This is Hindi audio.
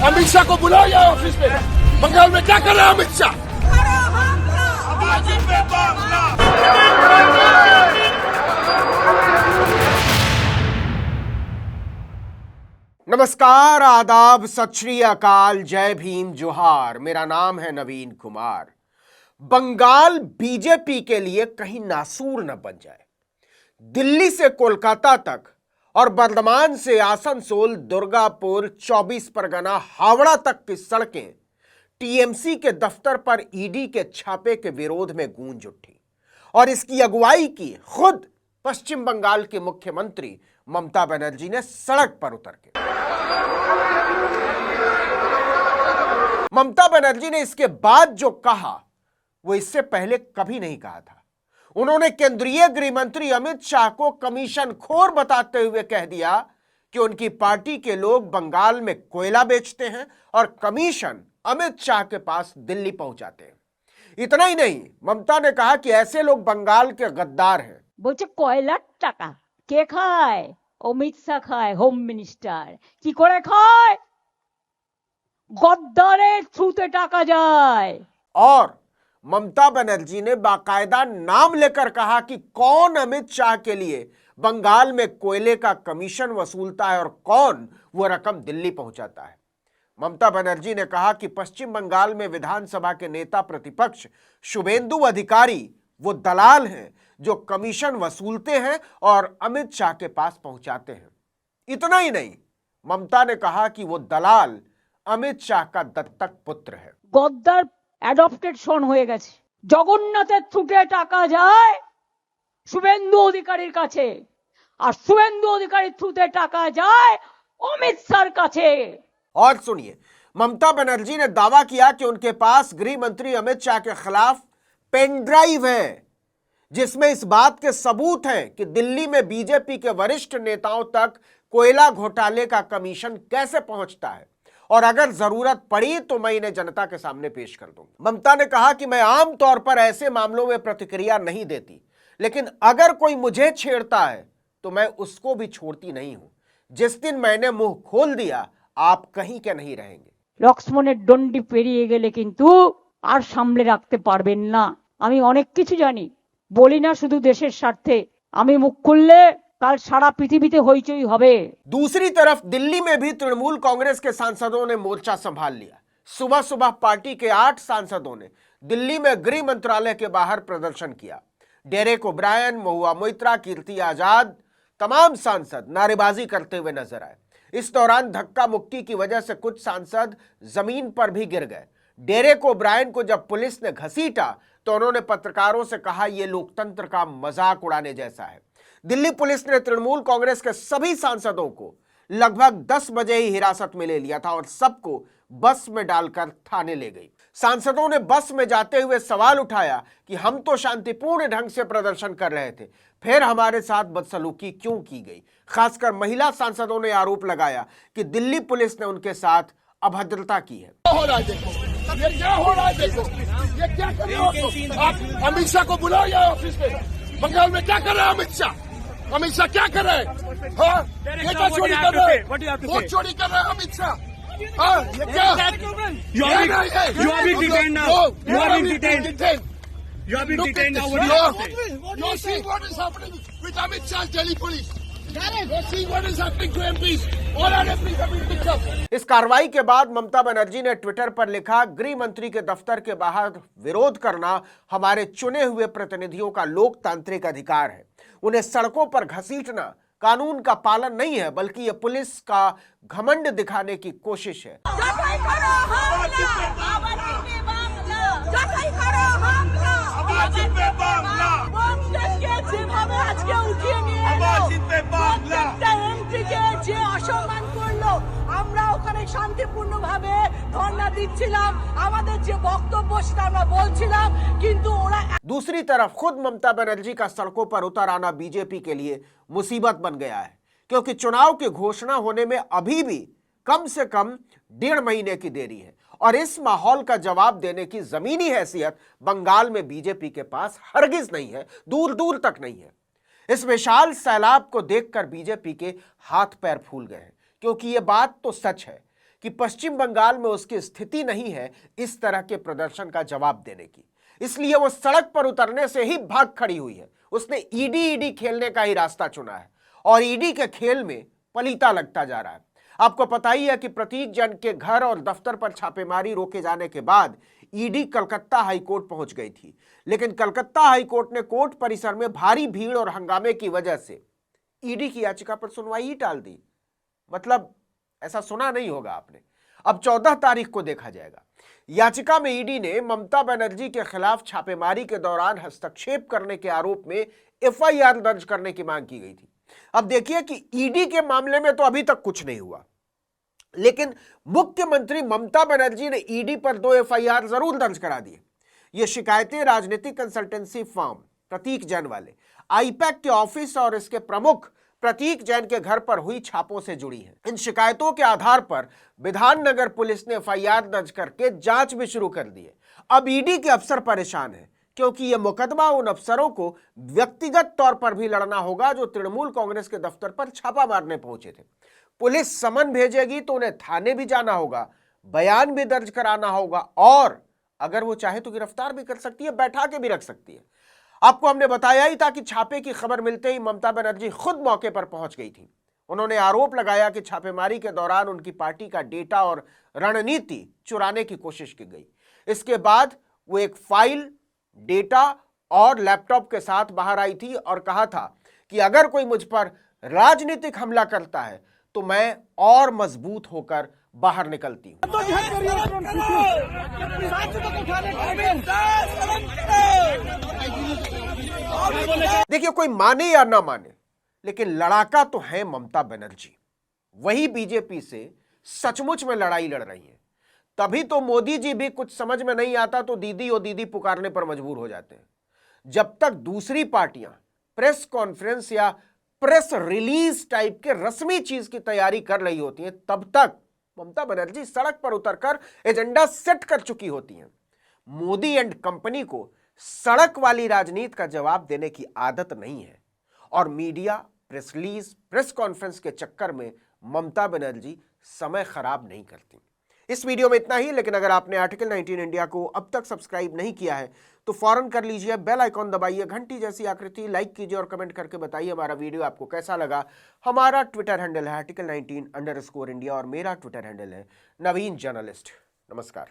अमित शाह को बुलाओ या ऑफिस में। बंगाल में क्या कर रहे हैं अमित शाह? नमस्कार, आदाब, सत श्री अकाल, जय भीम, जोहार। मेरा नाम है नवीन कुमार। बंगाल बीजेपी के लिए कहीं नासूर न बन जाए। दिल्ली से कोलकाता तक और बर्धमान से आसनसोल, दुर्गापुर, 24 परगना, हावड़ा तक की सड़कें टीएमसी के दफ्तर पर ईडी के छापे के विरोध में गूंज उठी और इसकी अगुवाई की खुद पश्चिम बंगाल के मुख्यमंत्री ममता बनर्जी ने सड़क पर उतर के। ममता बनर्जी ने इसके बाद जो कहा वो इससे पहले कभी नहीं कहा था। उन्होंने केंद्रीय गृह मंत्री अमित शाह को कमीशन खोर बताते हुए कह दिया कि उनकी पार्टी के लोग बंगाल में कोयला बेचते हैं और कमीशन अमित शाह के पास दिल्ली पहुंचाते हैं। इतना ही नहीं, ममता ने कहा कि ऐसे लोग बंगाल के गद्दार हैं। বলছে কয়লার টাকা কে খায়? অমিত শাহ খায়, হোম মিনিস্টার। কি করে খায়? গদ্দারের থ্রুতে টাকা যায়। और ममता बनर्जी ने बाकायदा नाम लेकर कहा कि कौन अमित शाह के लिए बंगाल में कोयले का कमीशन वसूलता है और कौन वो रकम दिल्ली पहुंचाता है। ममता बनर्जी ने कहा कि पश्चिम बंगाल में विधानसभा के नेता प्रतिपक्ष शुभेंदु अधिकारी वो दलाल हैं जो कमीशन वसूलते हैं और अमित शाह के पास पहुंचाते हैं। इतना ही नहीं, ममता ने कहा कि वो दलाल अमित शाह का दत्तक पुत्र है। গদ্দার অ্যাডপ্টেড সন হয়ে গেছে। জগন্নাথের থ্রুতে টাকা যায় শুভেন্দু অধিকারীর কাছে, আর শুভেন্দু অধিকারীর থ্রুতে টাকা যায় অমিত শাহর কাছে। और सुनिए, ममता बनर्जी ने दावा किया कि उनके पास गृह मंत्री अमित शाह के खिलाफ पेन ड्राइव है जिसमें इस बात के सबूत हैं कि दिल्ली में बीजेपी के वरिष्ठ नेताओं तक कोयला घोटाले का कमीशन कैसे पहुंचता है और अगर जरूरत पड़ी तो मैं इन्हें जनता के सामने पेश कर दूंगा। ममता ने कहा कि मैं आम तौर पर ऐसे मामलों में प्रतिक्रिया नहीं देती, लेकिन अगर कोई मुझे छेड़ता है तो मैं उसको भी छोड़ती नहीं हूं। जिस दिन मैंने मुंह खोल दिया, आप कहीं के नहीं रहेंगे। লক্ষ্মণের ডন্ডি পেরিয়ে গেলে কিন্তু আর সামলে রাখতে পারবেন না। আমি অনেক কিছু জানি, বলি না শুধু দেশের স্বার্থে। আমি মুখ খুললে কাল সারা পৃথিবীতে হইচই হবে। दूसरी तरफ दिल्ली में भी तृणमूल कांग्रेस के सांसदों ने मोर्चा संभाल लिया। सुबह सुबह पार्टी के 8 सांसदों ने दिल्ली में गृह मंत्रालय के बाहर प्रदर्शन किया। डेरेक ओब्रायन, महुआ मोइत्रा, कीर्ति आजाद, तमाम सांसद नारेबाजी करते हुए नजर आए। इस दौरान धक्का मुक्की की वजह से कुछ सांसद जमीन पर भी गिर गए। डेरेक ओब्रायन को जब पुलिस ने घसीटा तो उन्होंने पत्रकारों से कहा यह लोकतंत्र का मजाक उड़ाने जैसा है। दिल्ली पुलिस ने तृणमूल कांग्रेस के सभी सांसदों को लगभग 10 बजे ही हिरासत में ले लिया था और सबको बस में डालकर थाने ले गई। सांसदों ने बस में जाते हुए सवाल उठाया कि हम तो शांतिपूर्ण ढंग से प्रदर्शन कर रहे थे, फिर हमारे साथ बदसलूकी क्यों की गई। खासकर महिला सांसदों ने आरोप लगाया कि दिल्ली पुलिस ने उनके साथ अभद्रता की है। क्या हो रहा है देखो, ये क्या हो रहा है देखो, ये क्या कर रहे हो आप? अमित शाह को बुलाओ या ऑफिस में। बंगाल में क्या कर रहे हैं अमित शाह? अमित शाह क्या कर रहे हैं? हाँ, ये क्या चोरी कर रहे हैं? वो चोरी कर रहे हैं अमित शाह। हाँ, ये क्या? You are being detained now. You are being detained. You are being detained now. What do you have to say? You see what is happening with Amit Shah's Delhi police. You see what is happening to MPs. All our MPs have been picked up. इस कार्रवाई के बाद ममता बनर्जी ने ट्विटर पर लिखा, गृह मंत्री के दफ्तर के बाहर विरोध करना हमारे चुने हुए प्रतिनिधियों का लोकतांत्रिक अधिकार है। उन्हें सड़कों पर घसीटना कानून का पालन नहीं है, बल्कि यह पुलिस का घमंड दिखाने की कोशिश है। আমরা ওখানে শান্তিপূর্ণভাবে ধর্ণা দিচ্ছিলাম, আমাদের যে বক্তব্য সেটা আমরা বলছিলাম, কিন্তু ওরা। दूसरी तरफ खुद ममता बनर्जी का सड़कों पर उतर आना बीजेपी के लिए मुसीबत बन गया है, क्योंकि चुनाव की घोषणा होने में अभी भी कम से कम 1.5 महीने की देरी है और इस माहौल का जवाब देने की जमीनी हैसियत बंगाल में बीजेपी के पास हरगिज नहीं है, दूर दूर तक नहीं है। इस विशाल सैलाब को देखकर बीजेपी के हाथ पैर फूल गए हैं, क्योंकि यह बात तो सच है कि कि पश्चिम बंगाल में उसकी स्थिति नहीं है इस तरह के प्रदर्शन का जवाब देने की, इसलिए वो सड़क पर उतरने से ही भाग खड़ी हुई है। उसने ईडी खेलने का ही रास्ता चुना है और ईडी के खेल में पलीता लगता जा रहा है। आपको पता ही है कि प्रतीक जैन के घर और दफ्तर पर छापेमारी रोके जाने के बाद ईडी कलकत्ता हाईकोर्ट पहुंच गई थी, लेकिन कलकत्ता हाईकोर्ट ने कोर्ट परिसर में भारी भीड़ और हंगामे की वजह से ईडी की याचिका पर सुनवाई ही टाल दी। मतलब ऐसा सुना नहीं होगा आपने। अब 14 तारीख को देखा जाएगा। याचिका में ईडी ने ममता बनर्जी के खिलाफ छापेमारी के दौरान हस्तक्षेप करने के आरोप में एफआईआर दर्ज करने की मांग की गई थी। अब देखिए कि ईडी के मामले में तो अभी तक कुछ नहीं हुआ, लेकिन मुख्यमंत्री ममता बनर्जी ने ईडी पर 2 एफआईआर जरूर दर्ज करा दिए। ये शिकायतें राजनीतिक कंसल्टेंसी फर्म प्रतीक जैन वाले आईपैक के ऑफिस और इसके प्रमुख प्रतीक जैन के घर पर हुई छापों से जुड़ी है। इन शिकायतों के आधार पर विधाननगर पुलिस ने एफआईआर दर्ज करके जांच भी शुरू कर दी है। अब ईडी के अफसर परेशान हैं क्योंकि यह मुकदमा उन अफसरों को व्यक्तिगत तौर पर भी लड़ना होगा जो तृणमूल कांग्रेस के दफ्तर पर छापा मारने पहुंचे थे। पुलिस समन भेजेगी तो उन्हें थाने भी जाना होगा, बयान भी दर्ज कराना होगा और अगर वो चाहे तो गिरफ्तार भी कर सकती है, बैठा के भी रख सकती है। आपको हमने बताया ही था कि छापे की खबर मिलते ही ममता बनर्जी खुद मौके पर पहुंच गई थी। उन्होंने आरोप लगाया कि छापेमारी के दौरान उनकी पार्टी का डेटा और रणनीति चुराने की कोशिश की गई। इसके बाद वो एक फाइल, डेटा और लैपटॉप के साथ बाहर आई थी और कहा था कि अगर कोई मुझ पर राजनीतिक हमला करता है तो मैं और मजबूत होकर बाहर निकलती हूं। देखिए, कोई माने या ना माने, लेकिन लड़ाका तो है ममता बनर्जी। वही बीजेपी से सचमुच में लड़ाई लड़ रही है। तभी तो मोदी जी भी कुछ समझ में नहीं आता तो दीदी और दीदी पुकारने पर मजबूर हो जाते हैं। जब तक दूसरी पार्टियां प्रेस कॉन्फ्रेंस या प्रेस रिलीज टाइप के रस्मी चीज की तैयारी कर रही होती हैं, तब तक ममता बनर्जी सड़क पर उतरकर एजेंडा सेट कर चुकी होती हैं। मोदी एंड कंपनी को सड़क वाली राजनीति का जवाब देने की आदत नहीं है और media, press release, press conference के चक्कर में ममता बनर्जी समय खराब नहीं करती। इस वीडियो में इतना ही, लेकिन अगर आपने आर्टिकल 19 इंडिया को अब तक सब्सक्राइब नहीं किया है तो फौरन कर लीजिए, बेल आइकॉन दबाइए, घंटी जैसी आकृति, लाइक कीजिए और कमेंट करके बताइए हमारा वीडियो आपको कैसा लगा। हमारा ट्विटर हैंडल है article19_India और मेरा ट्विटर हैंडल है नवीन जर्नलिस्ट। नमस्कार।